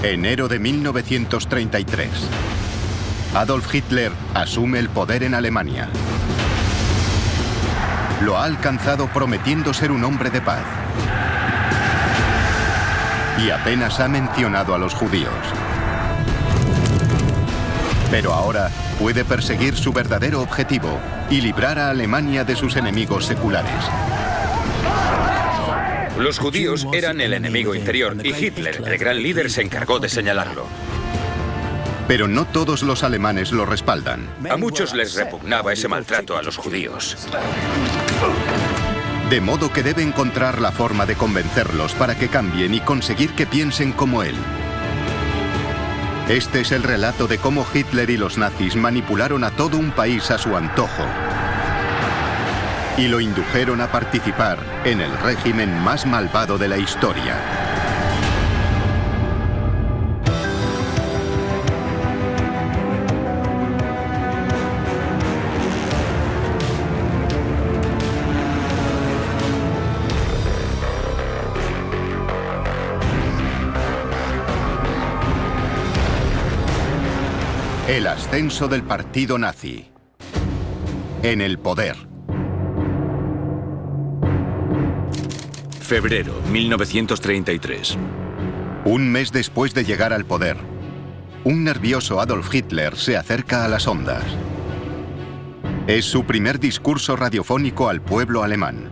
Enero de 1933. Adolf Hitler asume el poder en Alemania. Lo ha alcanzado prometiendo ser un hombre de paz. Y apenas ha mencionado a los judíos. Pero ahora puede perseguir su verdadero objetivo y librar a Alemania de sus enemigos seculares. Los judíos eran el enemigo interior y Hitler, el gran líder, se encargó de señalarlo. Pero no todos los alemanes lo respaldan. A muchos les repugnaba ese maltrato a los judíos. De modo que debe encontrar la forma de convencerlos para que cambien y conseguir que piensen como él. Este es el relato de cómo Hitler y los nazis manipularon a todo un país a su antojo y lo indujeron a participar en el régimen más malvado de la historia. El ascenso del partido nazi. En el poder. Febrero 1933. Un mes después de llegar al poder, un nervioso Adolf Hitler se acerca a las ondas. Es su primer discurso radiofónico al pueblo alemán.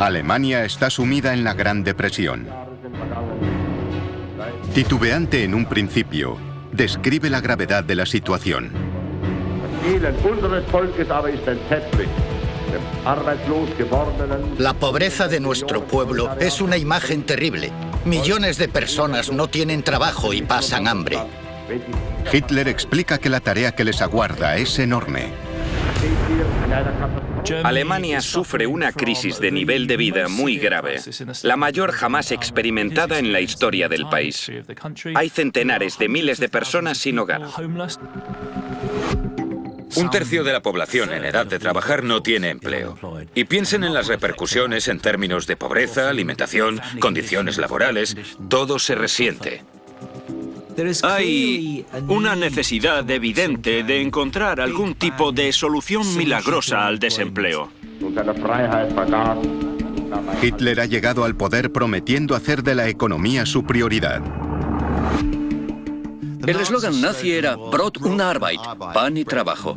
Alemania está sumida en la Gran Depresión. Titubeante en un principio, describe la gravedad de la situación. La pobreza de nuestro pueblo es una imagen terrible. Millones de personas no tienen trabajo y pasan hambre. Hitler explica que la tarea que les aguarda es enorme. Alemania sufre una crisis de nivel de vida muy grave, la mayor jamás experimentada en la historia del país. Hay centenares de miles de personas sin hogar. Un tercio de la población en edad de trabajar no tiene empleo. Y piensen en las repercusiones en términos de pobreza, alimentación, condiciones laborales. Todo se resiente. Hay una necesidad evidente de encontrar algún tipo de solución milagrosa al desempleo. Hitler ha llegado al poder prometiendo hacer de la economía su prioridad. El eslogan nazi era Brot und Arbeit, pan y trabajo.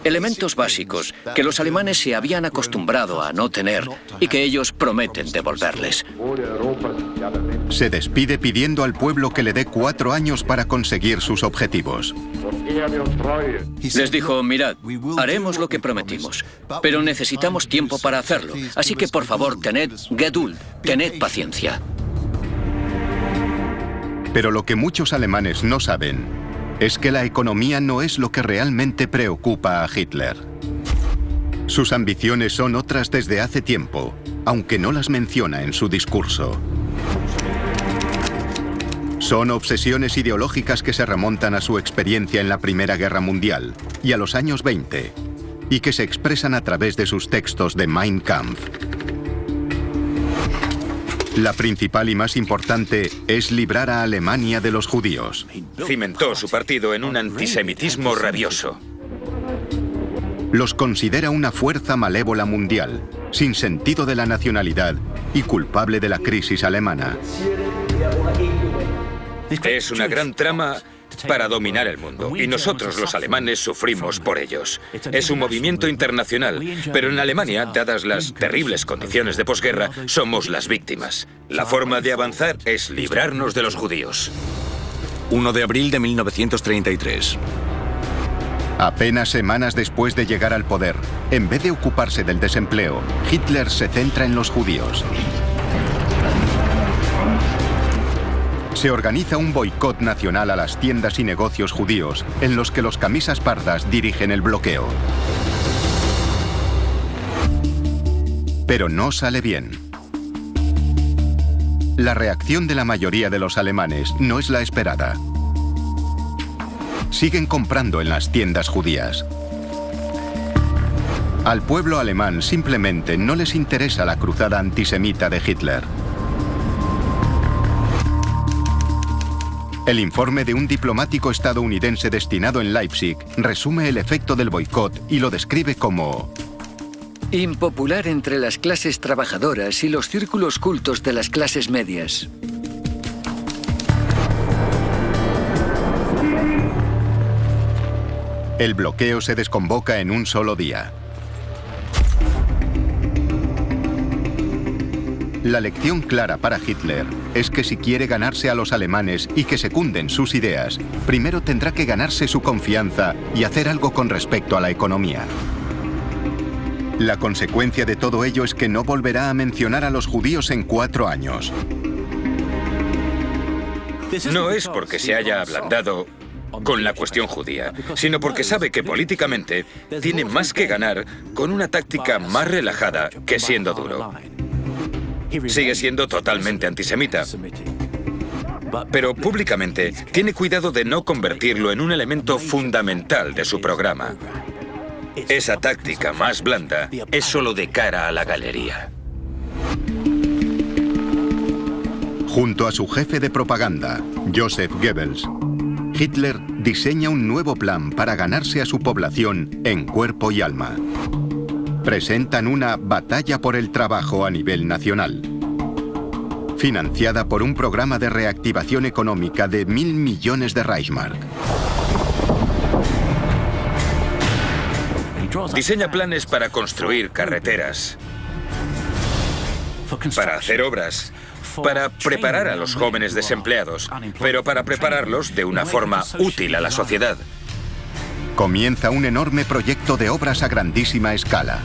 Elementos básicos que los alemanes se habían acostumbrado a no tener y que ellos prometen devolverles. Se despide pidiendo al pueblo que le dé 4 años para conseguir sus objetivos. Les dijo, mirad, haremos lo que prometimos, pero necesitamos tiempo para hacerlo. Así que por favor, tened Geduld, tened paciencia. Pero lo que muchos alemanes no saben es que la economía no es lo que realmente preocupa a Hitler. Sus ambiciones son otras desde hace tiempo, aunque no las menciona en su discurso. Son obsesiones ideológicas que se remontan a su experiencia en la Primera Guerra Mundial y a los años 20, y que se expresan a través de sus textos de Mein Kampf. La principal y más importante es librar a Alemania de los judíos. Cimentó su partido en un antisemitismo rabioso. Los considera una fuerza malévola mundial, sin sentido de la nacionalidad y culpable de la crisis alemana. Es una gran trama para dominar el mundo, y nosotros los alemanes sufrimos por ellos. Es un movimiento internacional, pero en Alemania, dadas las terribles condiciones de posguerra, somos las víctimas. La forma de avanzar es librarnos de los judíos. 1 de abril de 1933. Apenas semanas después de llegar al poder, en vez de ocuparse del desempleo, Hitler se centra en los judíos. Se organiza un boicot nacional a las tiendas y negocios judíos, en los que los camisas pardas dirigen el bloqueo. Pero no sale bien. La reacción de la mayoría de los alemanes no es la esperada. Siguen comprando en las tiendas judías. Al pueblo alemán simplemente no les interesa la cruzada antisemita de Hitler. El informe de un diplomático estadounidense destinado en Leipzig resume el efecto del boicot y lo describe como impopular entre las clases trabajadoras y los círculos cultos de las clases medias. El bloqueo se desconvoca en un solo día. La lección clara para Hitler es que si quiere ganarse a los alemanes y que secunden sus ideas, primero tendrá que ganarse su confianza y hacer algo con respecto a la economía. La consecuencia de todo ello es que no volverá a mencionar a los judíos en 4 años. No es porque se haya ablandado con la cuestión judía, sino porque sabe que políticamente tiene más que ganar con una táctica más relajada que siendo duro. Sigue siendo totalmente antisemita, pero públicamente tiene cuidado de no convertirlo en un elemento fundamental de su programa. Esa táctica más blanda es solo de cara a la galería. Junto a su jefe de propaganda, Joseph Goebbels, Hitler diseña un nuevo plan para ganarse a su población en cuerpo y alma. Presentan una batalla por el trabajo a nivel nacional, financiada por un programa de reactivación económica de 1.000 millones de Reichsmark. Diseña planes para construir carreteras, para hacer obras, para preparar a los jóvenes desempleados, pero para prepararlos de una forma útil a la sociedad. Comienza un enorme proyecto de obras a grandísima escala.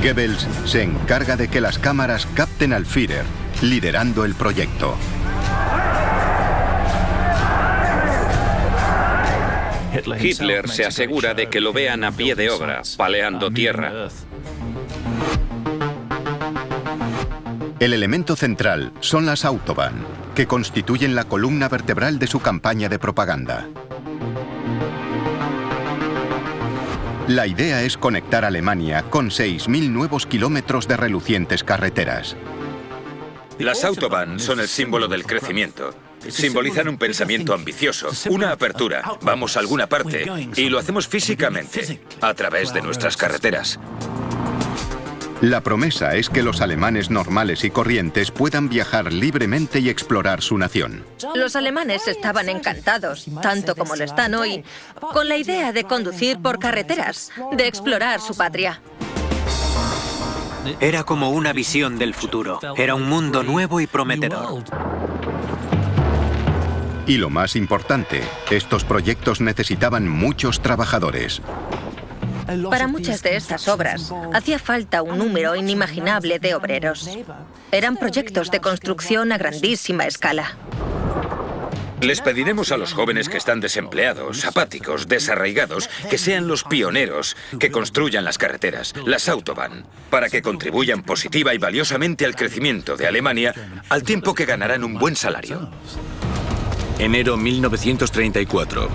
Goebbels se encarga de que las cámaras capten al Führer, liderando el proyecto. Hitler se asegura de que lo vean a pie de obra, paleando tierra. El elemento central son las Autobahn, que constituyen la columna vertebral de su campaña de propaganda. La idea es conectar Alemania con 6.000 nuevos kilómetros de relucientes carreteras. Las Autobahn son el símbolo del crecimiento. Simbolizan un pensamiento ambicioso, una apertura. Vamos a alguna parte y lo hacemos físicamente, a través de nuestras carreteras. La promesa es que los alemanes normales y corrientes puedan viajar libremente y explorar su nación. Los alemanes estaban encantados, tanto como lo están hoy, con la idea de conducir por carreteras, de explorar su patria. Era como una visión del futuro. Era un mundo nuevo y prometedor. Y lo más importante, estos proyectos necesitaban muchos trabajadores. Para muchas de estas obras, hacía falta un número inimaginable de obreros. Eran proyectos de construcción a grandísima escala. Les pediremos a los jóvenes que están desempleados, apáticos, desarraigados, que sean los pioneros, que construyan las carreteras, las Autobahn, para que contribuyan positiva y valiosamente al crecimiento de Alemania, al tiempo que ganarán un buen salario. Enero 1934.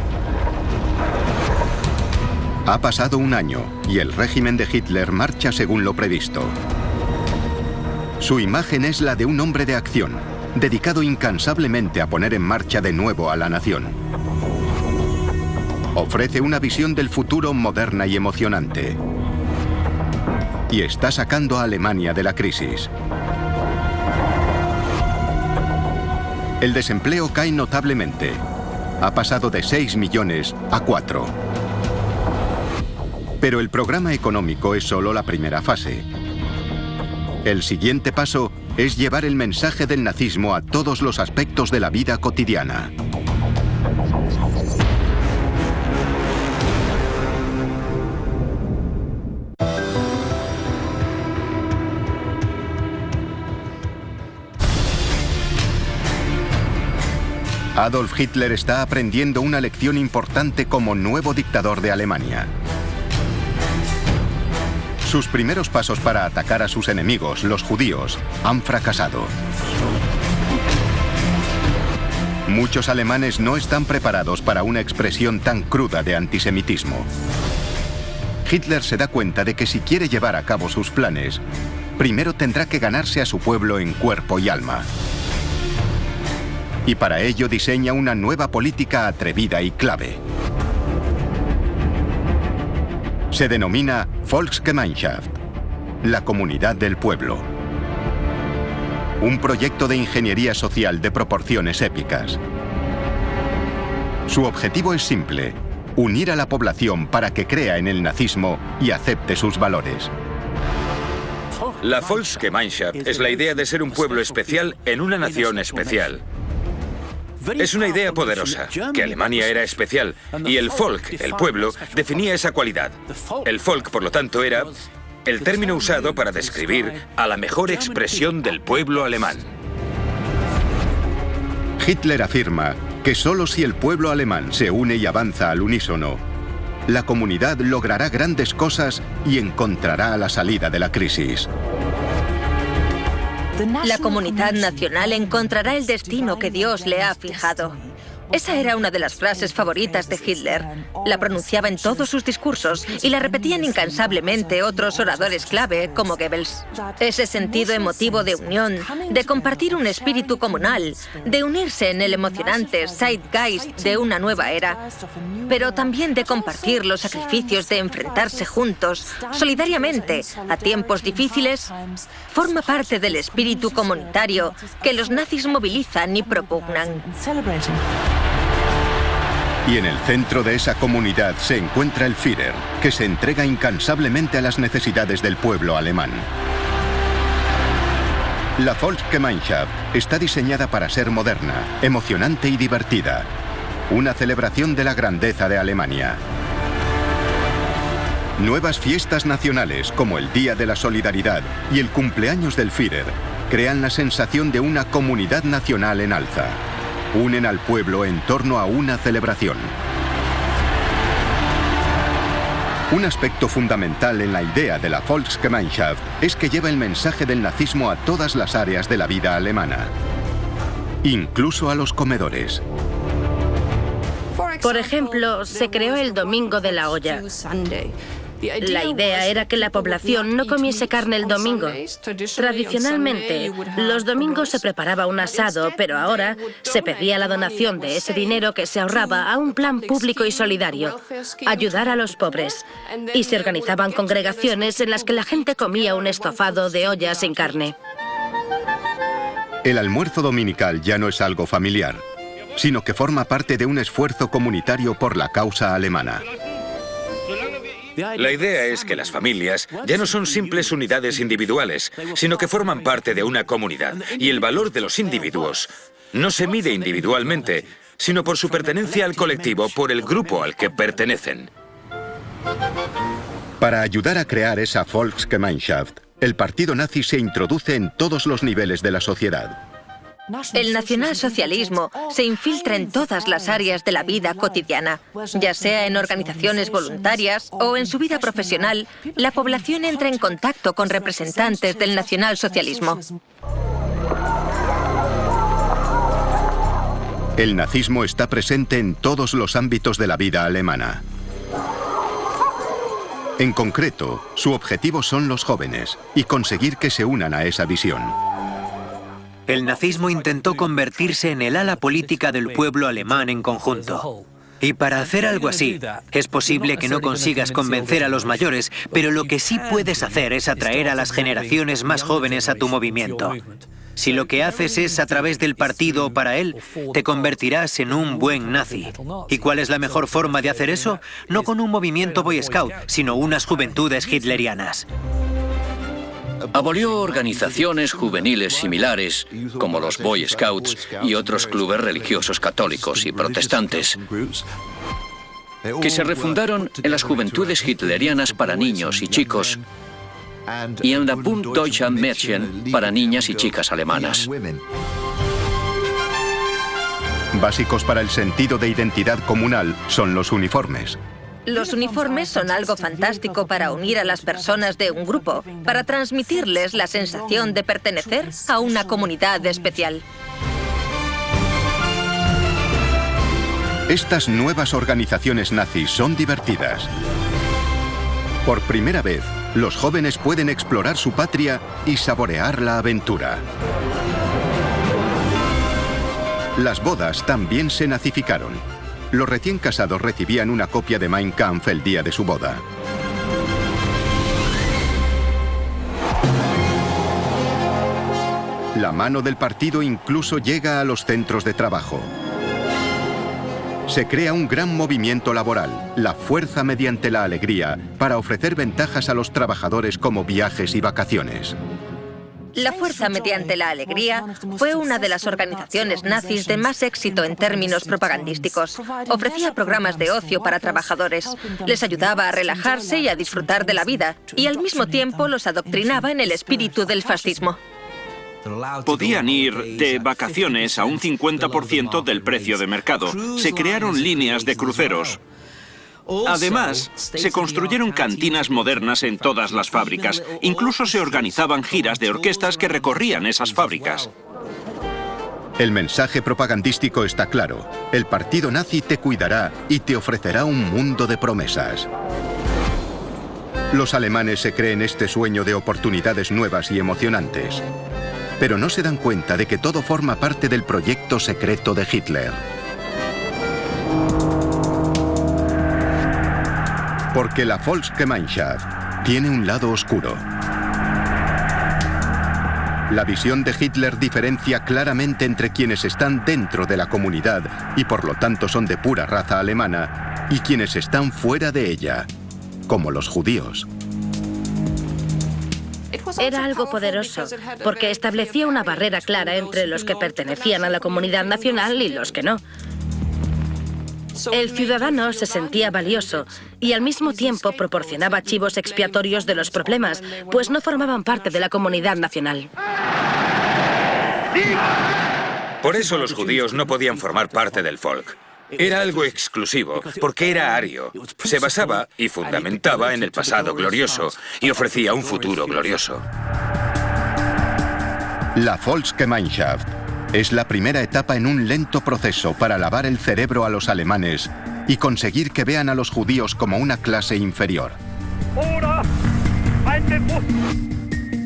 Ha pasado un año y el régimen de Hitler marcha según lo previsto. Su imagen es la de un hombre de acción, dedicado incansablemente a poner en marcha de nuevo a la nación. Ofrece una visión del futuro moderna y emocionante. Y está sacando a Alemania de la crisis. El desempleo cae notablemente. Ha pasado de 6 millones a 4. Pero el programa económico es solo la primera fase. El siguiente paso es llevar el mensaje del nazismo a todos los aspectos de la vida cotidiana. Adolf Hitler está aprendiendo una lección importante como nuevo dictador de Alemania. Sus primeros pasos para atacar a sus enemigos, los judíos, han fracasado. Muchos alemanes no están preparados para una expresión tan cruda de antisemitismo. Hitler se da cuenta de que si quiere llevar a cabo sus planes, primero tendrá que ganarse a su pueblo en cuerpo y alma. Y para ello diseña una nueva política atrevida y clave. Se denomina Volksgemeinschaft, la comunidad del pueblo. Un proyecto de ingeniería social de proporciones épicas. Su objetivo es simple: unir a la población para que crea en el nazismo y acepte sus valores. La Volksgemeinschaft es la idea de ser un pueblo especial en una nación especial. Es una idea poderosa, que Alemania era especial, y el Volk, el pueblo, definía esa cualidad. El Volk, por lo tanto, era el término usado para describir a la mejor expresión del pueblo alemán. Hitler afirma que solo si el pueblo alemán se une y avanza al unísono, la comunidad logrará grandes cosas y encontrará la salida de la crisis. La comunidad nacional encontrará el destino que Dios le ha fijado. Esa era una de las frases favoritas de Hitler. La pronunciaba en todos sus discursos y la repetían incansablemente otros oradores clave como Goebbels. Ese sentido emotivo de unión, de compartir un espíritu comunal, de unirse en el emocionante zeitgeist de una nueva era, pero también de compartir los sacrificios de enfrentarse juntos, solidariamente, a tiempos difíciles, forma parte del espíritu comunitario que los nazis movilizan y propugnan. Y en el centro de esa comunidad se encuentra el Führer, que se entrega incansablemente a las necesidades del pueblo alemán. La Volksgemeinschaft está diseñada para ser moderna, emocionante y divertida. Una celebración de la grandeza de Alemania. Nuevas fiestas nacionales como el Día de la Solidaridad y el cumpleaños del Führer crean la sensación de una comunidad nacional en alza. Unen al pueblo en torno a una celebración. Un aspecto fundamental en la idea de la Volksgemeinschaft es que lleva el mensaje del nazismo a todas las áreas de la vida alemana, incluso a los comedores. Por ejemplo, se creó el Domingo de la Olla. La idea era que la población no comiese carne el domingo. Tradicionalmente, los domingos se preparaba un asado, pero ahora se pedía la donación de ese dinero que se ahorraba a un plan público y solidario, ayudar a los pobres. Y se organizaban congregaciones en las que la gente comía un estofado de olla sin carne. El almuerzo dominical ya no es algo familiar, sino que forma parte de un esfuerzo comunitario por la causa alemana. La idea es que las familias ya no son simples unidades individuales, sino que forman parte de una comunidad, y el valor de los individuos no se mide individualmente, sino por su pertenencia al colectivo, por el grupo al que pertenecen. Para ayudar a crear esa Volksgemeinschaft, el partido nazi se introduce en todos los niveles de la sociedad. El nacionalsocialismo se infiltra en todas las áreas de la vida cotidiana, ya sea en organizaciones voluntarias o en su vida profesional. La población entra en contacto con representantes del nacionalsocialismo. El nazismo está presente en todos los ámbitos de la vida alemana. En concreto, su objetivo son los jóvenes y conseguir que se unan a esa visión. El nazismo intentó convertirse en el ala política del pueblo alemán en conjunto. Y para hacer algo así, es posible que no consigas convencer a los mayores, pero lo que sí puedes hacer es atraer a las generaciones más jóvenes a tu movimiento. Si lo que haces es a través del partido para él, te convertirás en un buen nazi. ¿Y cuál es la mejor forma de hacer eso? No con un movimiento Boy Scout, sino unas juventudes hitlerianas. Abolió organizaciones juveniles similares, como los Boy Scouts y otros clubes religiosos católicos y protestantes, que se refundaron en las juventudes hitlerianas para niños y chicos y en la Bund Deutscher Mädchen para niñas y chicas alemanas. Básicos para el sentido de identidad comunal son los uniformes. Los uniformes son algo fantástico para unir a las personas de un grupo, para transmitirles la sensación de pertenecer a una comunidad especial. Estas nuevas organizaciones nazis son divertidas. Por primera vez, los jóvenes pueden explorar su patria y saborear la aventura. Las bodas también se nazificaron. Los recién casados recibían una copia de Mein Kampf el día de su boda. La mano del partido incluso llega a los centros de trabajo. Se crea un gran movimiento laboral, la fuerza mediante la alegría, para ofrecer ventajas a los trabajadores como viajes y vacaciones. La Fuerza mediante la Alegría fue una de las organizaciones nazis de más éxito en términos propagandísticos. Ofrecía programas de ocio para trabajadores, les ayudaba a relajarse y a disfrutar de la vida, y al mismo tiempo los adoctrinaba en el espíritu del fascismo. Podían ir de vacaciones a un 50% del precio de mercado. Se crearon líneas de cruceros. Además, se construyeron cantinas modernas en todas las fábricas. Incluso se organizaban giras de orquestas que recorrían esas fábricas. El mensaje propagandístico está claro. El partido nazi te cuidará y te ofrecerá un mundo de promesas. Los alemanes se creen este sueño de oportunidades nuevas y emocionantes. Pero no se dan cuenta de que todo forma parte del proyecto secreto de Hitler. Porque la Volksgemeinschaft tiene un lado oscuro. La visión de Hitler diferencia claramente entre quienes están dentro de la comunidad y por lo tanto son de pura raza alemana y quienes están fuera de ella, como los judíos. Era algo poderoso, porque establecía una barrera clara entre los que pertenecían a la comunidad nacional y los que no. El ciudadano se sentía valioso y al mismo tiempo proporcionaba chivos expiatorios de los problemas, pues no formaban parte de la comunidad nacional. Por eso los judíos no podían formar parte del Volk. Era algo exclusivo, porque era ario. Se basaba y fundamentaba en el pasado glorioso y ofrecía un futuro glorioso. La Volksgemeinschaft es la primera etapa en un lento proceso para lavar el cerebro a los alemanes y conseguir que vean a los judíos como una clase inferior.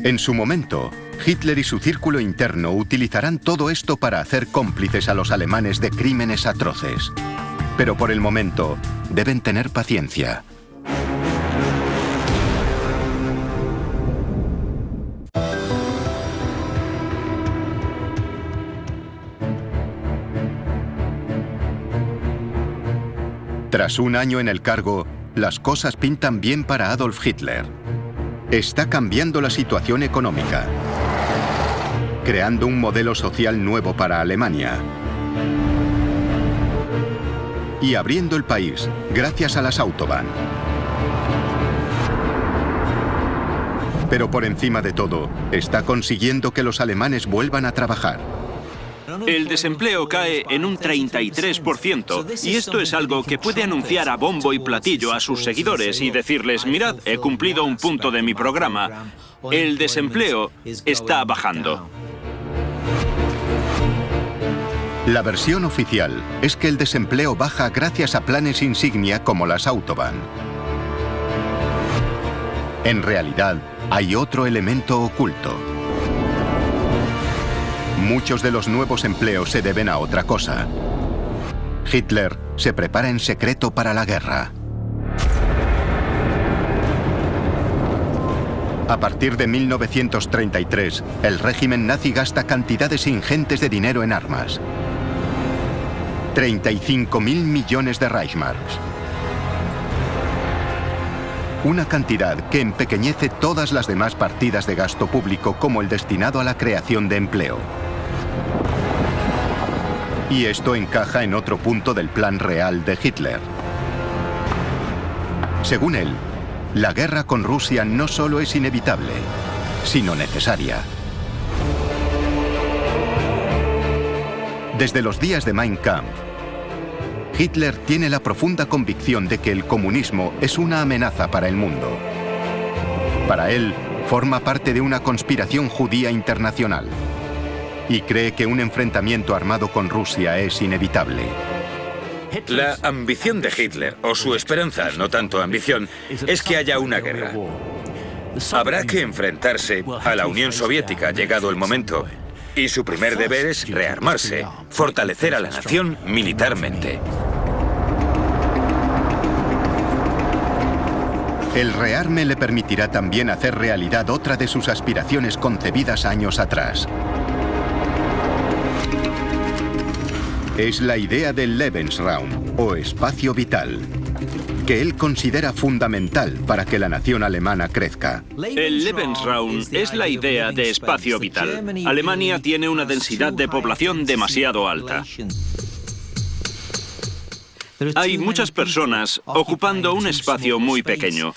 En su momento, Hitler y su círculo interno utilizarán todo esto para hacer cómplices a los alemanes de crímenes atroces. Pero por el momento, deben tener paciencia. Tras un año en el cargo, las cosas pintan bien para Adolf Hitler. Está cambiando la situación económica, creando un modelo social nuevo para Alemania y abriendo el país gracias a las Autobahn. Pero por encima de todo, está consiguiendo que los alemanes vuelvan a trabajar. El desempleo cae en un 33%, y esto es algo que puede anunciar a bombo y platillo a sus seguidores y decirles: mirad, he cumplido un punto de mi programa. El desempleo está bajando. La versión oficial es que el desempleo baja gracias a planes insignia como las Autobahn. En realidad, hay otro elemento oculto. Muchos de los nuevos empleos se deben a otra cosa. Hitler se prepara en secreto para la guerra. A partir de 1933, el régimen nazi gasta cantidades ingentes de dinero en armas. 35.000 millones de Reichsmarks. Una cantidad que empequeñece todas las demás partidas de gasto público como el destinado a la creación de empleo. Y esto encaja en otro punto del plan real de Hitler. Según él, la guerra con Rusia no solo es inevitable, sino necesaria. Desde los días de Mein Kampf, Hitler tiene la profunda convicción de que el comunismo es una amenaza para el mundo. Para él, forma parte de una conspiración judía internacional y cree que un enfrentamiento armado con Rusia es inevitable. La ambición de Hitler, o su esperanza, no tanto ambición, es que haya una guerra. Habrá que enfrentarse a la Unión Soviética, llegado el momento. Y su primer deber es rearmarse, fortalecer a la nación militarmente. El rearme le permitirá también hacer realidad otra de sus aspiraciones concebidas años atrás. Es la idea del Lebensraum, o espacio vital, que él considera fundamental para que la nación alemana crezca. El Lebensraum es la idea de espacio vital. Alemania tiene una densidad de población demasiado alta. Hay muchas personas ocupando un espacio muy pequeño,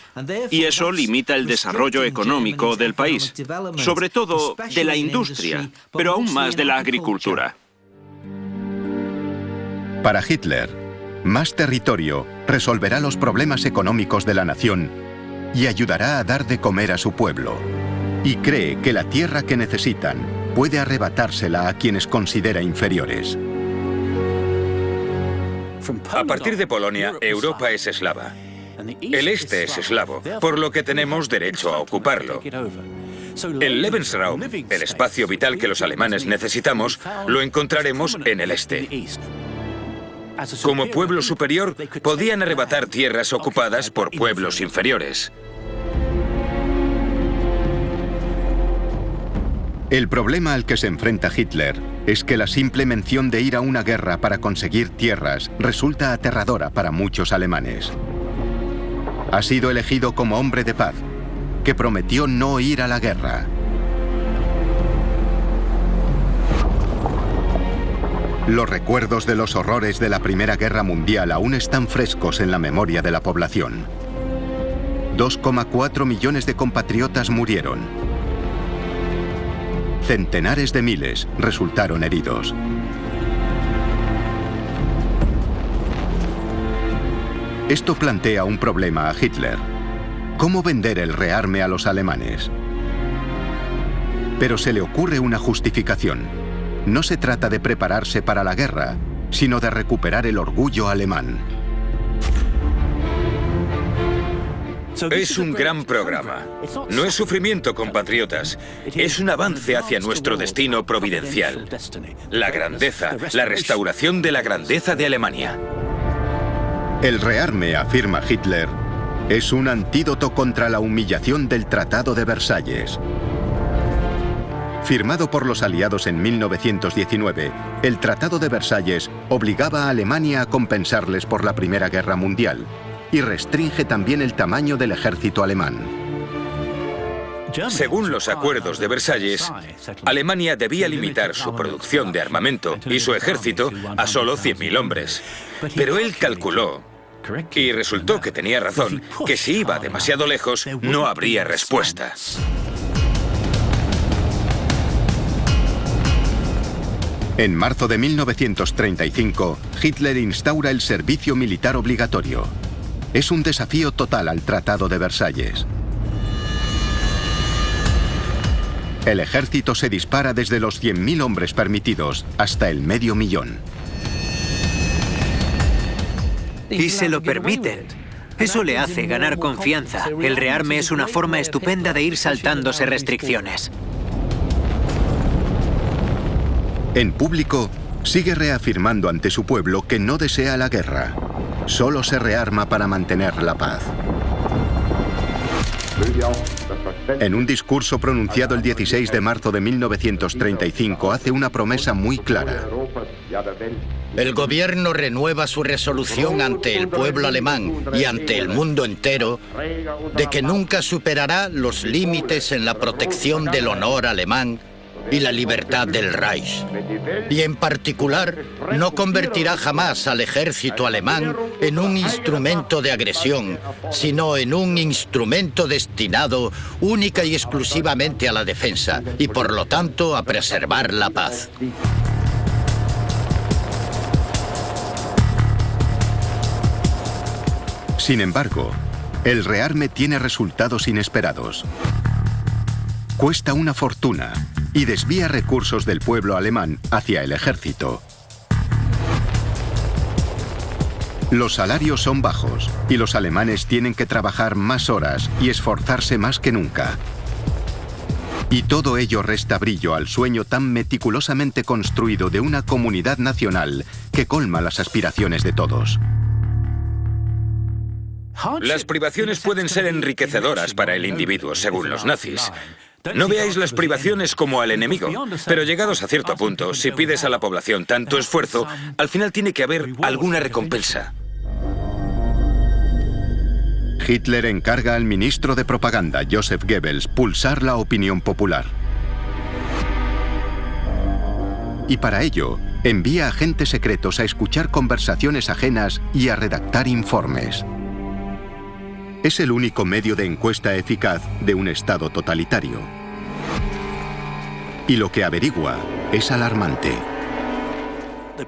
y eso limita el desarrollo económico del país, sobre todo de la industria, pero aún más de la agricultura. Para Hitler, más territorio resolverá los problemas económicos de la nación y ayudará a dar de comer a su pueblo. Y cree que la tierra que necesitan puede arrebatársela a quienes considera inferiores. A partir de Polonia, Europa es eslava. El este es eslavo, por lo que tenemos derecho a ocuparlo. El Lebensraum, el espacio vital que los alemanes necesitamos, lo encontraremos en el este. Como pueblo superior, podían arrebatar tierras ocupadas por pueblos inferiores. El problema al que se enfrenta Hitler es que la simple mención de ir a una guerra para conseguir tierras resulta aterradora para muchos alemanes. Ha sido elegido como hombre de paz, que prometió no ir a la guerra. Los recuerdos de los horrores de la Primera Guerra Mundial aún están frescos en la memoria de la población. 2,4 millones de compatriotas murieron. Centenares de miles resultaron heridos. Esto plantea un problema a Hitler. ¿Cómo vender el rearme a los alemanes? Pero se le ocurre una justificación. No se trata de prepararse para la guerra, sino de recuperar el orgullo alemán. Es un gran programa. No es sufrimiento, compatriotas. Es un avance hacia nuestro destino providencial. La grandeza, la restauración de la grandeza de Alemania. El rearme, afirma Hitler, es un antídoto contra la humillación del Tratado de Versalles. Firmado por los aliados en 1919, el Tratado de Versalles obligaba a Alemania a compensarles por la Primera Guerra Mundial y restringe también el tamaño del ejército alemán. Según los acuerdos de Versalles, Alemania debía limitar su producción de armamento y su ejército a solo 100.000 hombres. Pero él calculó, y resultó que tenía razón, que si iba demasiado lejos no habría respuesta. En marzo de 1935, Hitler instaura el servicio militar obligatorio. Es un desafío total al Tratado de Versalles. El ejército se dispara desde los 100.000 hombres permitidos hasta el 500.000. Y se lo permiten. Eso le hace ganar confianza. El rearme es una forma estupenda de ir saltándose restricciones. En público, sigue reafirmando ante su pueblo que no desea la guerra. Solo se rearma para mantener la paz. En un discurso pronunciado el 16 de marzo de 1935, hace una promesa muy clara. El gobierno renueva su resolución ante el pueblo alemán y ante el mundo entero de que nunca superará los límites en la protección del honor alemán y la libertad del Reich. Y en particular, no convertirá jamás al ejército alemán en un instrumento de agresión, sino en un instrumento destinado única y exclusivamente a la defensa y, por lo tanto, a preservar la paz. Sin embargo, el rearme tiene resultados inesperados. Cuesta una fortuna y desvía recursos del pueblo alemán hacia el ejército. Los salarios son bajos y los alemanes tienen que trabajar más horas y esforzarse más que nunca. Y todo ello resta brillo al sueño tan meticulosamente construido de una comunidad nacional que colma las aspiraciones de todos. Las privaciones pueden ser enriquecedoras para el individuo, según los nazis. No veáis las privaciones como al enemigo, pero llegados a cierto punto, si pides a la población tanto esfuerzo, al final tiene que haber alguna recompensa. Hitler encarga al ministro de propaganda, Joseph Goebbels, pulsar la opinión popular. Y para ello, envía agentes secretos a escuchar conversaciones ajenas y a redactar informes. Es el único medio de encuesta eficaz de un Estado totalitario. Y lo que averigua es alarmante.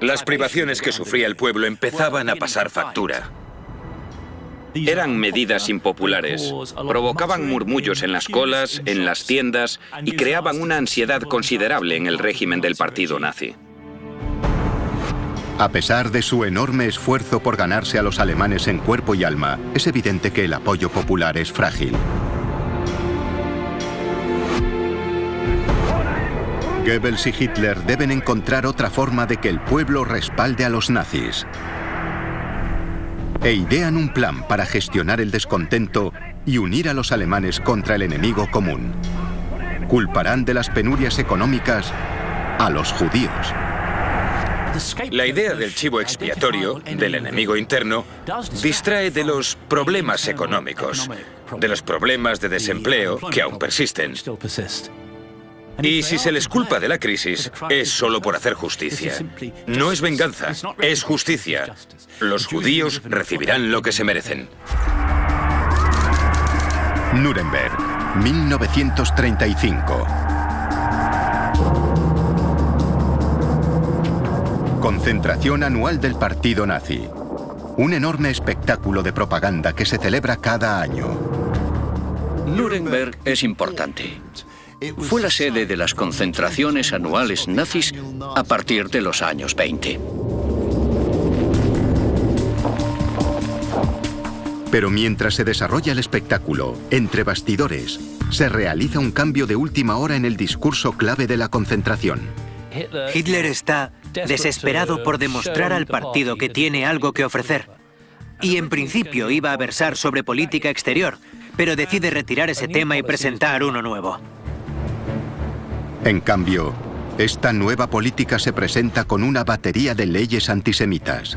Las privaciones que sufría el pueblo empezaban a pasar factura. Eran medidas impopulares, provocaban murmullos en las colas, en las tiendas y creaban una ansiedad considerable en el régimen del partido nazi. A pesar de su enorme esfuerzo por ganarse a los alemanes en cuerpo y alma, es evidente que el apoyo popular es frágil. Goebbels y Hitler deben encontrar otra forma de que el pueblo respalde a los nazis. E idean un plan para gestionar el descontento y unir a los alemanes contra el enemigo común. Culparán de las penurias económicas a los judíos. La idea del chivo expiatorio, del enemigo interno, distrae de los problemas económicos, de los problemas de desempleo que aún persisten. Y si se les culpa de la crisis, es solo por hacer justicia. No es venganza, es justicia. Los judíos recibirán lo que se merecen. Nuremberg, 1935. Concentración anual del partido nazi. Un enorme espectáculo de propaganda que se celebra cada año. Nuremberg es importante. Fue la sede de las concentraciones anuales nazis a partir de los años 20. Pero mientras se desarrolla el espectáculo, entre bastidores, se realiza un cambio de última hora en el discurso clave de la concentración. Hitler está desesperado por demostrar al partido que tiene algo que ofrecer. Y en principio iba a versar sobre política exterior, pero decide retirar ese tema y presentar uno nuevo. En cambio, esta nueva política se presenta con una batería de leyes antisemitas.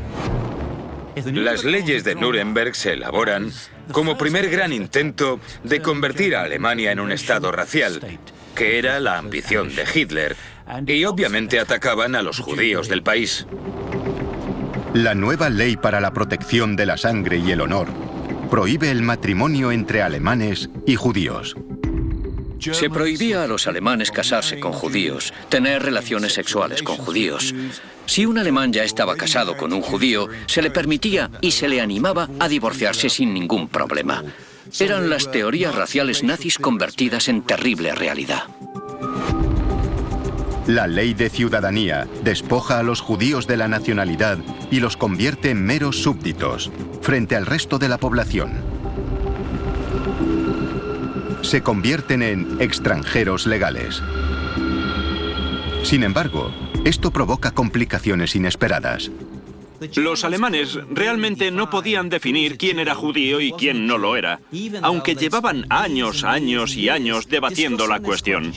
Las leyes de Nuremberg se elaboran como primer gran intento de convertir a Alemania en un estado racial, que era la ambición de Hitler, y obviamente atacaban a los judíos del país. La nueva ley para la protección de la sangre y el honor prohíbe el matrimonio entre alemanes y judíos. Se prohibía a los alemanes casarse con judíos, tener relaciones sexuales con judíos. Si un alemán ya estaba casado con un judío, se le permitía y se le animaba a divorciarse sin ningún problema. Eran las teorías raciales nazis convertidas en terrible realidad. La ley de ciudadanía despoja a los judíos de la nacionalidad y los convierte en meros súbditos, frente al resto de la población. Se convierten en extranjeros legales. Sin embargo, esto provoca complicaciones inesperadas. Los alemanes realmente no podían definir quién era judío y quién no lo era, aunque llevaban años y años debatiendo la cuestión.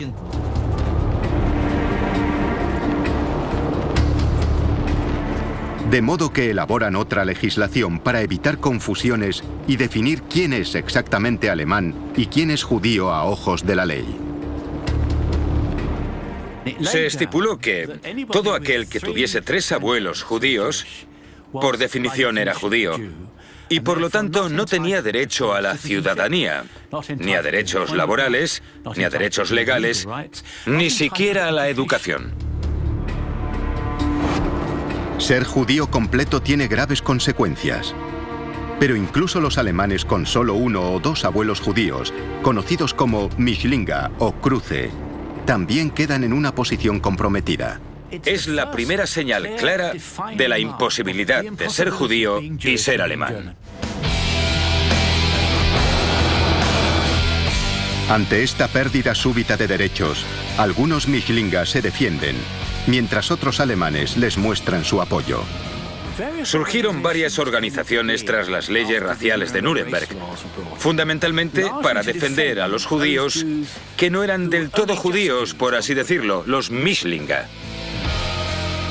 De modo que elaboran otra legislación para evitar confusiones y definir quién es exactamente alemán y quién es judío a ojos de la ley. Se estipuló que todo aquel que tuviese 3 abuelos judíos, por definición era judío, y por lo tanto no tenía derecho a la ciudadanía, ni a derechos laborales, ni a derechos legales, ni siquiera a la educación. Ser judío completo tiene graves consecuencias. Pero incluso los alemanes con solo 1 o 2 abuelos judíos, conocidos como Mischlinge o Cruce, también quedan en una posición comprometida. Es la primera señal clara de la imposibilidad de ser judío y ser alemán. Ante esta pérdida súbita de derechos, algunos Mischlinga se defienden, mientras otros alemanes les muestran su apoyo. Surgieron varias organizaciones tras las leyes raciales de Nuremberg, fundamentalmente para defender a los judíos que no eran del todo judíos, por así decirlo, los Mischlinga.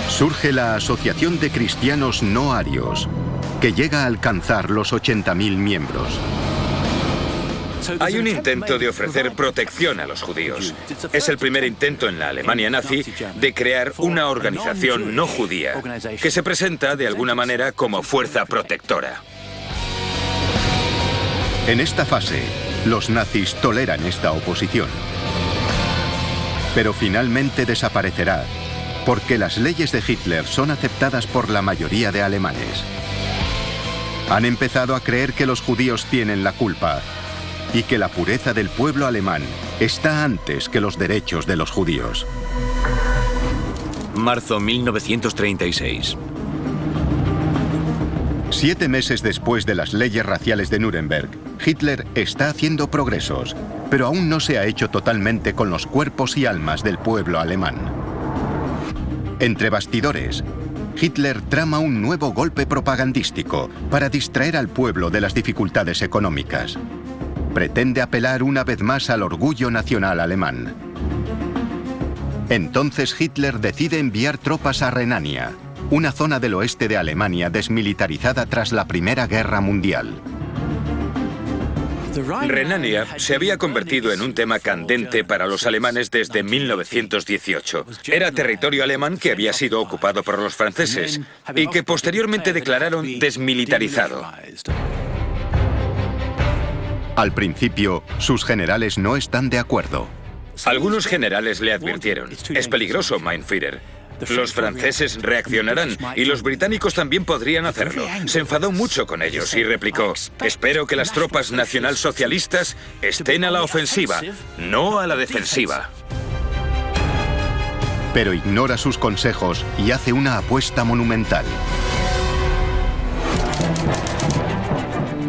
Surge la Asociación de Cristianos No Arios, que llega a alcanzar los 80.000 miembros. Hay un intento de ofrecer protección a los judíos. Es el primer intento en la Alemania nazi de crear una organización no judía que se presenta de alguna manera como fuerza protectora. En esta fase, los nazis toleran esta oposición. Pero finalmente desaparecerá, porque las leyes de Hitler son aceptadas por la mayoría de alemanes. Han empezado a creer que los judíos tienen la culpa y que la pureza del pueblo alemán está antes que los derechos de los judíos. Marzo 1936. 7 meses después de las leyes raciales de Nuremberg, Hitler está haciendo progresos, pero aún no se ha hecho totalmente con los cuerpos y almas del pueblo alemán. Entre bastidores, Hitler trama un nuevo golpe propagandístico para distraer al pueblo de las dificultades económicas. Pretende apelar una vez más al orgullo nacional alemán. Entonces Hitler decide enviar tropas a Renania, una zona del oeste de Alemania desmilitarizada tras la Primera Guerra Mundial. Renania se había convertido en un tema candente para los alemanes desde 1918. Era territorio alemán que había sido ocupado por los franceses y que posteriormente declararon desmilitarizado. Al principio, sus generales no están de acuerdo. Algunos generales le advirtieron: es peligroso, Mein Führer. Los franceses reaccionarán y los británicos también podrían hacerlo. Se enfadó mucho con ellos y replicó: espero que las tropas nacionalsocialistas estén a la ofensiva, no a la defensiva. Pero ignora sus consejos y hace una apuesta monumental.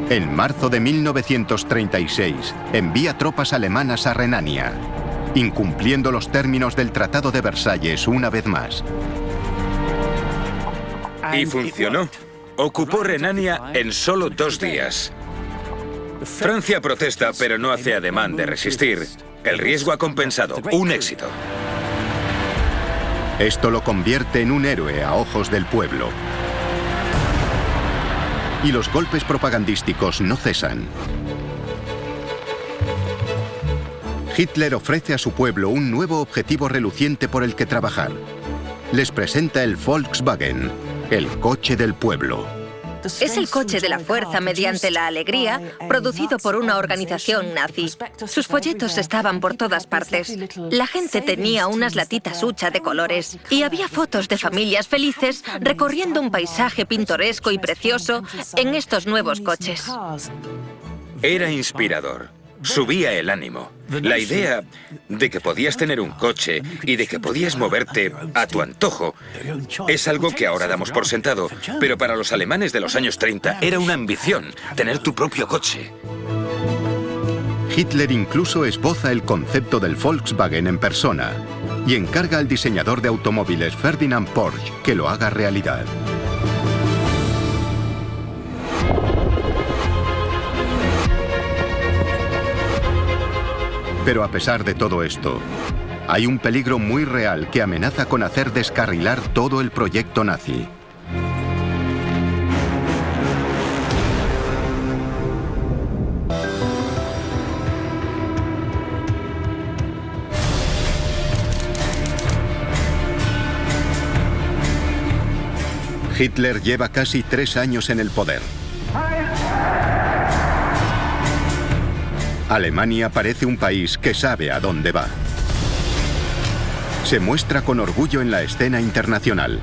En marzo de 1936, envía tropas alemanas a Renania, incumpliendo los términos del Tratado de Versalles una vez más. Y funcionó. Ocupó Renania en solo 2 días. Francia protesta, pero no hace ademán de resistir. El riesgo ha compensado. Un éxito. Esto lo convierte en un héroe a ojos del pueblo. Y los golpes propagandísticos no cesan. Hitler ofrece a su pueblo un nuevo objetivo reluciente por el que trabajar. Les presenta el Volkswagen, el coche del pueblo. Es el coche de la fuerza mediante la alegría, producido por una organización nazi. Sus folletos estaban por todas partes. La gente tenía unas latitas hucha de colores y había fotos de familias felices recorriendo un paisaje pintoresco y precioso en estos nuevos coches. Era inspirador. Subía el ánimo. La idea de que podías tener un coche y de que podías moverte a tu antojo es algo que ahora damos por sentado, pero para los alemanes de los años 30 era una ambición, tener tu propio coche. Hitler incluso esboza el concepto del Volkswagen en persona y encarga al diseñador de automóviles Ferdinand Porsche que lo haga realidad. Pero a pesar de todo esto, hay un peligro muy real que amenaza con hacer descarrilar todo el proyecto nazi. Hitler lleva casi 3 años en el poder. Alemania parece un país que sabe a dónde va. Se muestra con orgullo en la escena internacional.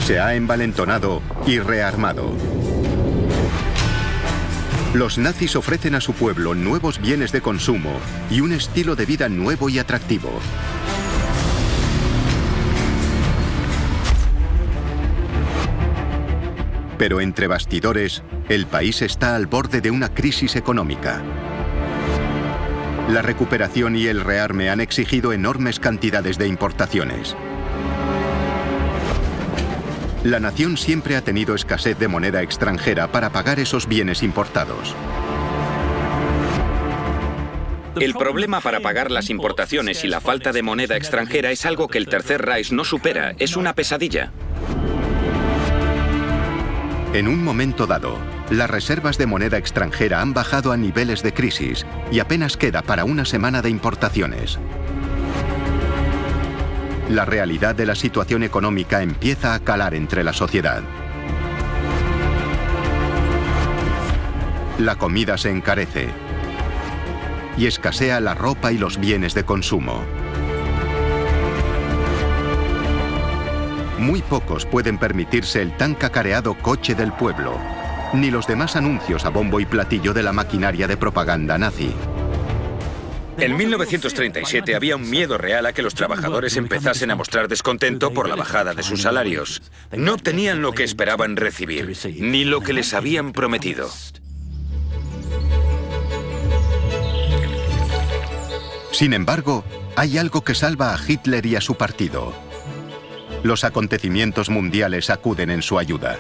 Se ha envalentonado y rearmado. Los nazis ofrecen a su pueblo nuevos bienes de consumo y un estilo de vida nuevo y atractivo. Pero entre bastidores, el país está al borde de una crisis económica. La recuperación y el rearme han exigido enormes cantidades de importaciones. La nación siempre ha tenido escasez de moneda extranjera para pagar esos bienes importados. El problema para pagar las importaciones y la falta de moneda extranjera es algo que el Tercer Reich no supera, es una pesadilla. En un momento dado, las reservas de moneda extranjera han bajado a niveles de crisis y apenas queda para una semana de importaciones. La realidad de la situación económica empieza a calar entre la sociedad. La comida se encarece y escasea la ropa y los bienes de consumo. Muy pocos pueden permitirse el tan cacareado coche del pueblo, ni los demás anuncios a bombo y platillo de la maquinaria de propaganda nazi. En 1937 había un miedo real a que los trabajadores empezasen a mostrar descontento por la bajada de sus salarios. No obtenían lo que esperaban recibir, ni lo que les habían prometido. Sin embargo, hay algo que salva a Hitler y a su partido. Los acontecimientos mundiales acuden en su ayuda.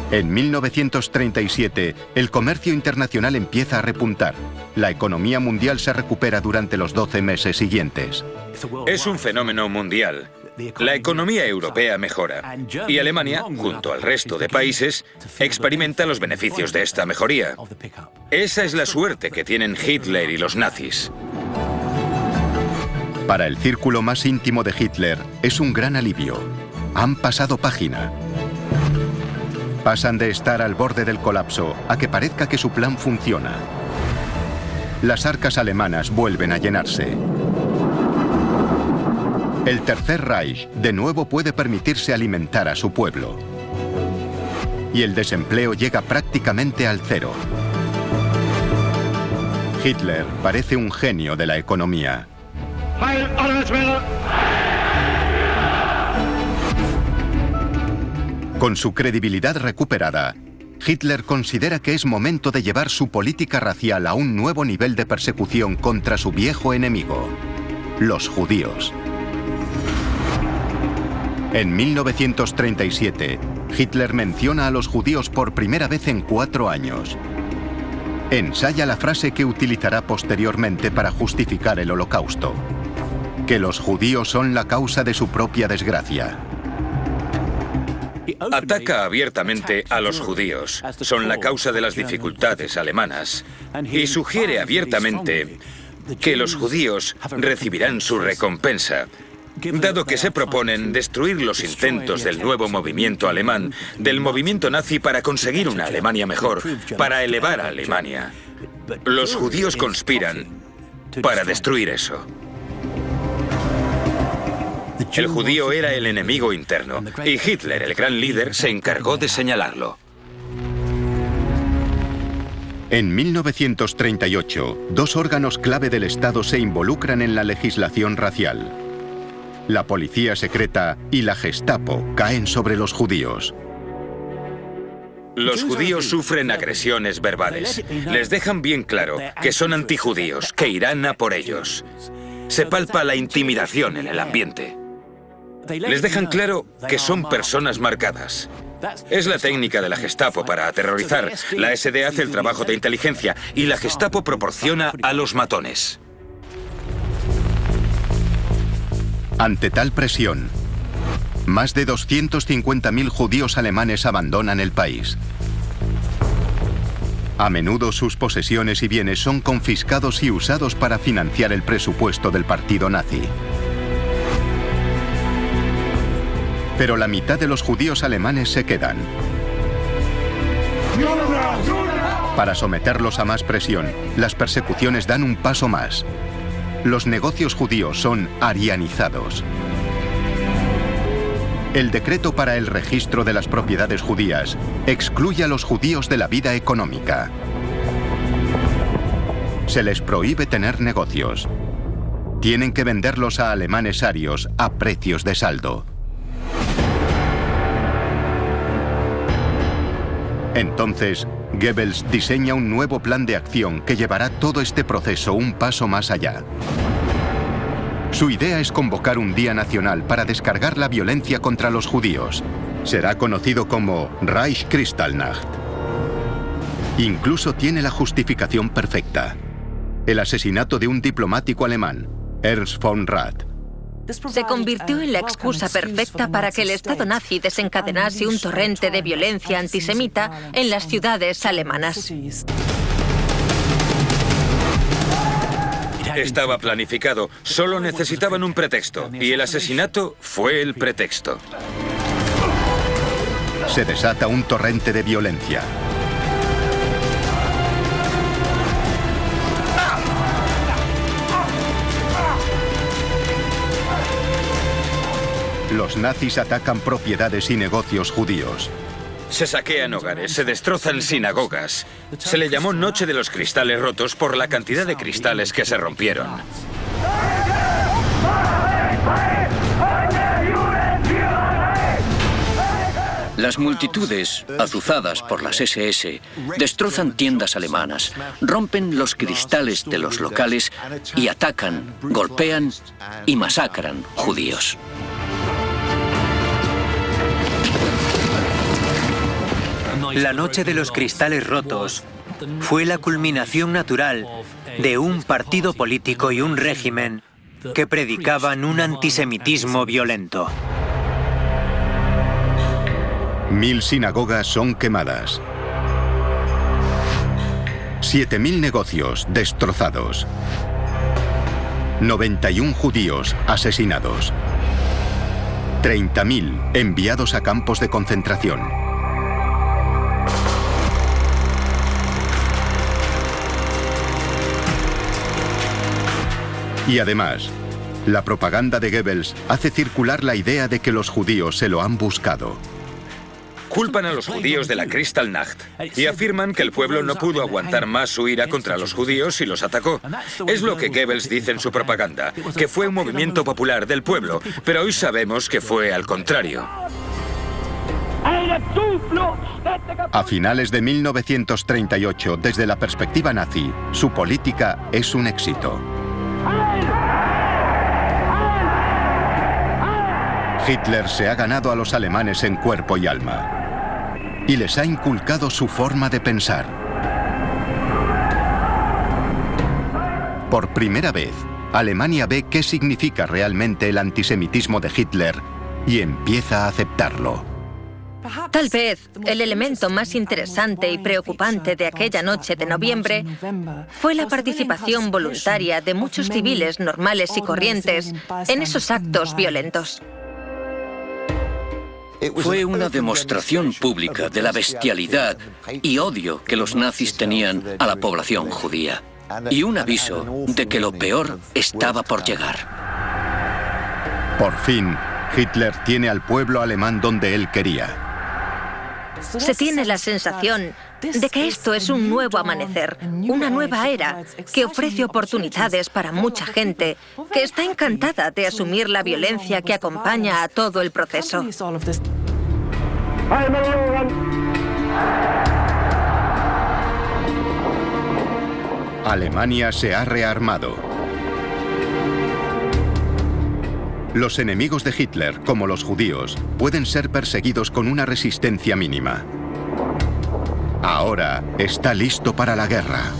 En 1937, el comercio internacional empieza a repuntar. La economía mundial se recupera durante los 12 meses siguientes. Es un fenómeno mundial. La economía europea mejora y Alemania, junto al resto de países, experimenta los beneficios de esta mejoría. Esa es la suerte que tienen Hitler y los nazis. Para el círculo más íntimo de Hitler, es un gran alivio. Han pasado página. Pasan de estar al borde del colapso a que parezca que su plan funciona. Las arcas alemanas vuelven a llenarse. El Tercer Reich de nuevo puede permitirse alimentar a su pueblo. Y el desempleo llega prácticamente al cero. Hitler parece un genio de la economía. Con su credibilidad recuperada, Hitler considera que es momento de llevar su política racial a un nuevo nivel de persecución contra su viejo enemigo, los judíos. En 1937, Hitler menciona a los judíos por primera vez en 4 años. Ensaya la frase que utilizará posteriormente para justificar el Holocausto: que los judíos son la causa de su propia desgracia. Ataca abiertamente a los judíos. Son la causa de las dificultades alemanas. Y sugiere abiertamente que los judíos recibirán su recompensa, dado que se proponen destruir los intentos del nuevo movimiento alemán, del movimiento nazi, para conseguir una Alemania mejor, para elevar a Alemania. Los judíos conspiran para destruir eso. El judío era el enemigo interno, y Hitler, el gran líder, se encargó de señalarlo. En 1938, 2 órganos clave del Estado se involucran en la legislación racial. La policía secreta y la Gestapo caen sobre los judíos. Los judíos sufren agresiones verbales. Les dejan bien claro que son antijudíos, que irán a por ellos. Se palpa la intimidación en el ambiente. Les dejan claro que son personas marcadas. Es la técnica de la Gestapo para aterrorizar. La SD hace el trabajo de inteligencia y la Gestapo proporciona a los matones. Ante tal presión, más de 250.000 judíos alemanes abandonan el país. A menudo sus posesiones y bienes son confiscados y usados para financiar el presupuesto del partido nazi. Pero la mitad de los judíos alemanes se quedan. Para someterlos a más presión, las persecuciones dan un paso más. Los negocios judíos son arianizados. El decreto para el registro de las propiedades judías excluye a los judíos de la vida económica. Se les prohíbe tener negocios. Tienen que venderlos a alemanes arios a precios de saldo. Entonces, Goebbels diseña un nuevo plan de acción que llevará todo este proceso un paso más allá. Su idea es convocar un día nacional para descargar la violencia contra los judíos. Será conocido como Reichskristallnacht. Incluso tiene la justificación perfecta: el asesinato de un diplomático alemán, Ernst von Rath. Se convirtió en la excusa perfecta para que el Estado nazi desencadenase un torrente de violencia antisemita en las ciudades alemanas. Estaba planificado, solo necesitaban un pretexto, y el asesinato fue el pretexto. Se desata un torrente de violencia. Los nazis atacan propiedades y negocios judíos. Se saquean hogares, se destrozan sinagogas. Se le llamó Noche de los Cristales Rotos por la cantidad de cristales que se rompieron. Las multitudes, azuzadas por las SS, destrozan tiendas alemanas, rompen los cristales de los locales y atacan, golpean y masacran judíos. La Noche de los Cristales Rotos fue la culminación natural de un partido político y un régimen que predicaban un antisemitismo violento. 1000 sinagogas son quemadas. 7000 negocios destrozados. 91 judíos asesinados. 30.000 enviados a campos de concentración. Y además, la propaganda de Goebbels hace circular la idea de que los judíos se lo han buscado. Culpan a los judíos de la Kristallnacht y afirman que el pueblo no pudo aguantar más su ira contra los judíos y los atacó. Es lo que Goebbels dice en su propaganda, que fue un movimiento popular del pueblo, pero hoy sabemos que fue al contrario. A finales de 1938, desde la perspectiva nazi, su política es un éxito. Hitler se ha ganado a los alemanes en cuerpo y alma y les ha inculcado su forma de pensar. Por primera vez, Alemania ve qué significa realmente el antisemitismo de Hitler y empieza a aceptarlo. Tal vez el elemento más interesante y preocupante de aquella noche de noviembre fue la participación voluntaria de muchos civiles normales y corrientes en esos actos violentos. Fue una demostración pública de la bestialidad y odio que los nazis tenían a la población judía, y un aviso de que lo peor estaba por llegar. Por fin, Hitler tiene al pueblo alemán donde él quería. Se tiene la sensación de que esto es un nuevo amanecer, una nueva era que ofrece oportunidades para mucha gente que está encantada de asumir la violencia que acompaña a todo el proceso. Alemania se ha rearmado. Los enemigos de Hitler, como los judíos, pueden ser perseguidos con una resistencia mínima. Ahora está listo para la guerra.